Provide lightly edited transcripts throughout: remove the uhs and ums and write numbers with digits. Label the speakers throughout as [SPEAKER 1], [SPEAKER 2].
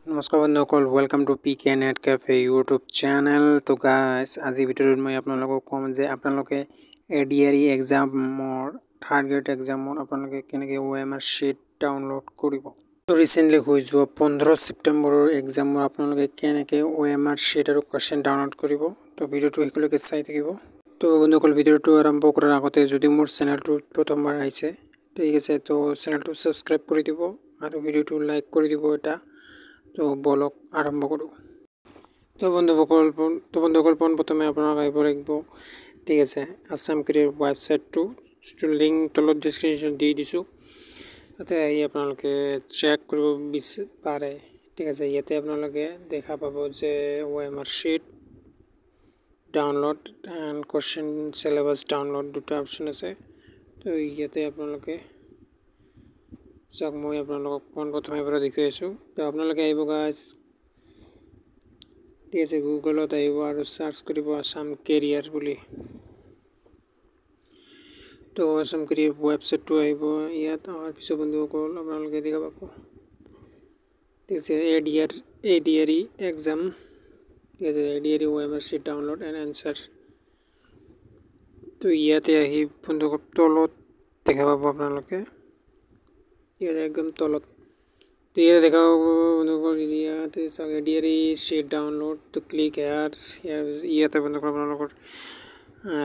[SPEAKER 1] নমস্কাৰ বন্ধুসকল, welcome to PK Net Cafe YouTube channel. তো গাইজ, আজি ভিডিঅ'টোত মই আপোনালোকক ক'ম যে আপোনালোকে ADRE এক্সামৰ থাৰ্ড গ্ৰেড এক্সামৰ আপোনালোকে কেনেকৈ OMR শ্বীট ডাউনলোড কৰিব। তো ৰিচেণ্টলি হৈ যোৱা 15 ছেপ্টেম্বৰৰ এক্সামৰ আপোনালোকে কেনেকৈ OMR শ্বীট আৰু কুৱেশ্যন ডাউনলোড কৰিব। তো ভিডিঅ'টো শেষলৈকে চাই থাকিব। তো বন্ধুসকল, ভিডিঅ'টো আৰম্ভ কৰাৰ আগতে যদি মোৰ চেনেলটোত প্ৰথমবাৰ আহিছে, ঠিক আছে, তো চেনেলটো ছাবস্ক্ৰাইব কৰি দিব আৰু ভিডিঅ'টো লাইক কৰি দিব এটা। তো বলক আৰম্ভ কৰোঁ। তো বন্ধুসকল পোনপ্ৰথমে আপোনাক আহিব লাগিব, ঠিক আছে, আছাম কেৰিয়াৰ ৱেবছাইটটো, যিটো লিংক তলত ডিছক্ৰিপশ্যন দি দিছোঁ। তাতে আহি আপোনালোকে চেক কৰিব পাৰে, ঠিক আছে। ইয়াতে আপোনালোকে দেখা পাব যে OMR sheet download and question syllabus download দুটা অপশ্যন আছে। তো ইয়াতে আপোনালোকে চাওক, মই আপোনালোকক পোনপ্ৰথমে পৰা দেখুৱাই আছোঁ। তো আপোনালোকে আহিব গাইজ, ঠিক আছে, গুগলত আহিব আৰু চাৰ্চ কৰিব আছাম কেৰিয়াৰ বুলি। তো আছাম কেৰিয়াৰ ৱেবছাইটটো আহিব। ইয়াত অহাৰ পিছত বন্ধুসকল আপোনালোকে দেখা পাব, ঠিক আছে, ADRE এক্সাম, ঠিক আছে, ADRE OMR sheet download and answer. তো ইয়াতে আহি বন্ধুসকল তলত দেখা পাব আপোনালোকে, ইয়াতে একদম তলত। তো ইয়াতে দেখা পাব বন্ধুসকল, ইয়াতে চাওক ADRE শ্বীট ডাউনলোড। তো ক্লিক ইয়াতে বন্ধুসকল আপোনালোকৰ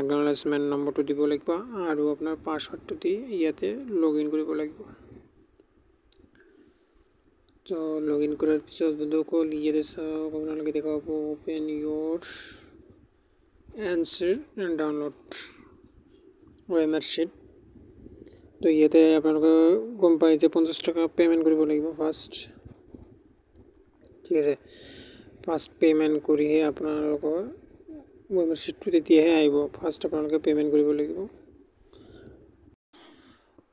[SPEAKER 1] একনলেজমেণ্ট নম্বৰটো দিব লাগিব আৰু আপোনাৰ পাছৱৰ্ডটো দি ইয়াতে লগ ইন কৰিব লাগিব। তো লগ ইন কৰাৰ পিছত বন্ধুসকল ইয়াতে চাওক আপোনালোকে দেখা পাব open your answer and download OMR sheet. তো ইয়াতে আপোনালোকে গম পায় যে 50 টকা পে'মেণ্ট কৰিব লাগিব ফাৰ্ষ্ট, ঠিক আছে। ফাৰ্ষ্ট পে'মেণ্ট কৰিহে আপোনালোকৰ OMR শ্বীটটো তেতিয়াহে আহিব। ফাৰ্ষ্ট আপোনালোকে পে'মেণ্ট কৰিব লাগিব।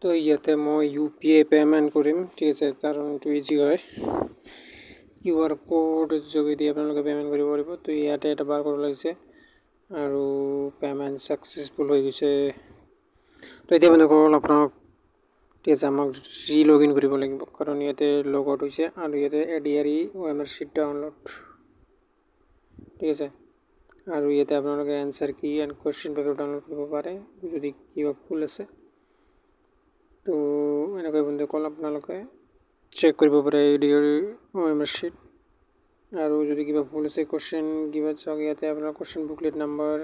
[SPEAKER 1] তো ইয়াতে মই UPI পে'মেণ্ট কৰিম, ঠিক আছে, কাৰণ এইটো ইজি হয়। QR কোড যোগেদি আপোনালোকে পে'মেণ্ট কৰিব পাৰিব। তো ইয়াতে এটা বাৰ কোড লাগিছে আৰু পে'মেণ্ট ছাকচেছফুল হৈ গৈছে। তো এতিয়া বন্ধুসকল আপোনাক, ঠিক আছে, আমাক লগ ইন কৰিব লাগিব, কাৰণ ইয়াতে লগ আউট হৈছে আৰু ইয়াতে ADRE OMR শ্বীট ডাউনলোড, ঠিক আছে। আৰু ইয়াতে আপোনালোকে এনচাৰ কি এণ্ড কুৱেশ্যন পেপাৰ ডাউনলোড কৰিব পাৰে যদি কিবা ভুল আছে। তো এনেকৈ বন্ধুসকল আপোনালোকে চেক কৰিব পাৰে ADRE OMR শ্বীট। আৰু যদি কিবা ভুল আছে কুৱেশ্যন কিবা চাওক, ইয়াতে আপোনাৰ কুৱেশ্যন বুকলেট নাম্বাৰ,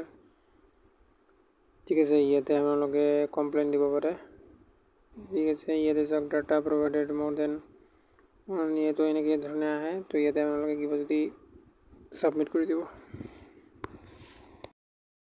[SPEAKER 1] ঠিক আছে, ইয়াতে আপোনালোকে কমপ্লেইন দিব পাৰে, ঠিক আছে। ইয়াতে চাওক ডাটা প্ৰভাইডেড মোৰ দেন ইয়াতো এনেকৈ ধৰণে আহে। তো ইয়াতে আপোনালোকে কিবা যদি ছাবমিট কৰি দিব।